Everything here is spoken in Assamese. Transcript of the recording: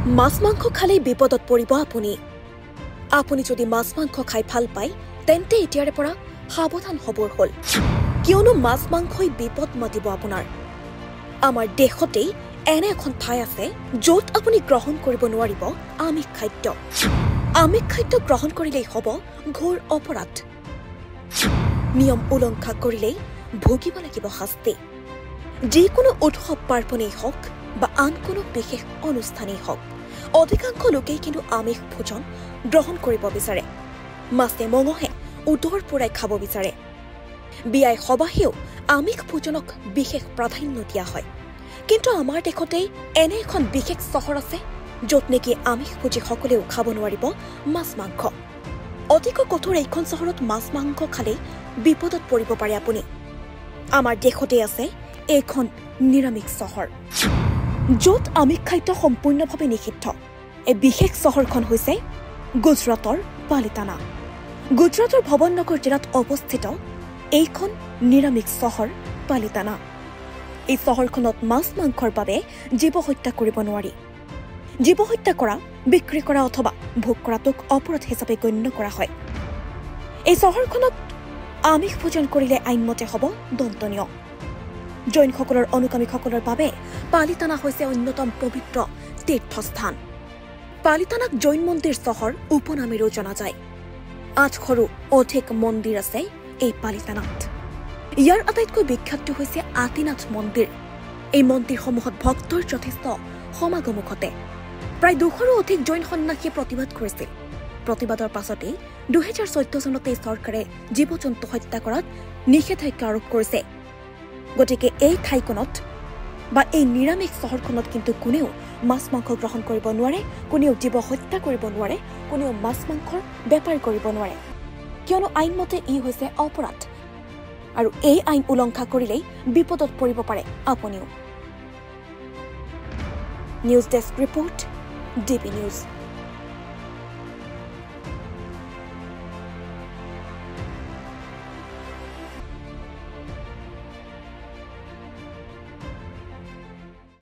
মাছ মাংস খালেই বিপদত পৰিব আপুনি আপুনি যদি মাছ মাংস খাই ভাল পায় তেন্তে এতিয়াৰে পৰা সাৱধান হ'বৰ হ'ল কিয়নো মাছ মাংসই বিপদ মাতিব আপোনাৰ আমাৰ দেশতেই এনে এখন ঠাই আছে য'ত আপুনি গ্ৰহণ কৰিব নোৱাৰিব আমিষ খাদ্য গ্ৰহণ কৰিলেই হ'ব ঘোৰ অপৰাধ নিয়ম উলংঘা কৰিলেই ভুগিব লাগিব শাস্তি যিকোনো উৎসৱ পাৰ্বণেই হওক বা আন কোনো বিশেষ অনুষ্ঠানেই হওক অধিকাংশ লোকেই কিন্তু আমিষ ভোজন গ্ৰহণ কৰিব বিচাৰে মাছে মঙহে উদৰ পূৰাই খাব বিচাৰে বিয়াই সবাহেও আমিষ ভোজনক বিশেষ প্ৰাধান্য দিয়া হয় কিন্তু আমাৰ দেশতেই এনে এখন বিশেষ চহৰ আছে য'ত নেকি আমিষ ভোজীসকলেও খাব নোৱাৰিব মাছ মাংস অতিকৈ কঠোৰ এইখন চহৰত মাছ মাংস খালেই বিপদত পৰিব পাৰে আপুনি আমাৰ দেশতে আছে এইখন নিৰামিষ চহৰ য'ত আমিষ খাদ্য সম্পূৰ্ণভাৱে নিষিদ্ধ এই বিশেষ চহৰখন হৈছে গুজৰাটৰ পালিতানা গুজৰাটৰ ভৱননগৰ জিলাত অৱস্থিত এইখন নিৰামিষ চহৰ পালিতানা এই চহৰখনত মাছ মাংসৰ বাবে জীৱ হত্যা কৰিব নোৱাৰি জীৱ হত্যা কৰা বিক্ৰী কৰা অথবা ভোগ কৰাটোক অপৰাধ হিচাপে গণ্য কৰা হয় এই চহৰখনত আমিষ ভোজন কৰিলে আইনমতে হ'ব দণ্ডনীয় জৈনসকলৰ অনুগামীসকলৰ বাবে পালিতানা হৈছে অন্যতম পবিত্ৰ তীৰ্থস্থান পালিতানাক জৈন মন্দিৰ চহৰ উপনামেৰেও জনা যায় 800ৰো অধিক মন্দিৰ আছে এই পালিতানাত ইয়াৰ আটাইতকৈ বিখ্যাতটো হৈছে আদিনাথ মন্দিৰ এই মন্দিৰসমূহত ভক্তৰ যথেষ্ট সমাগম ঘটে প্ৰায় 200ৰো অধিক জৈন সন্ন্যাসীয়ে প্ৰতিবাদ কৰিছিল প্ৰতিবাদৰ পাছতেই 2014 চনতে চৰকাৰে জীৱ জন্তু হত্যা কৰাত নিষেধাজ্ঞা আৰোপ কৰিছে গতিকে এই ঠাইখনত বা এই নিৰামিষ চহৰখনত কিন্তু কোনেও মাছ মাংস গ্ৰহণ কৰিব নোৱাৰে কোনেও জীৱ হত্যা কৰিব নোৱাৰে কোনেও মাছ মাংসৰ বেপাৰ কৰিব নোৱাৰে কিয়নো আইনমতে ই হৈছে অপৰাধ আৰু এই আইন উলংঘা কৰিলেই বিপদত পৰিব পাৰে আপুনিও news desk report DB news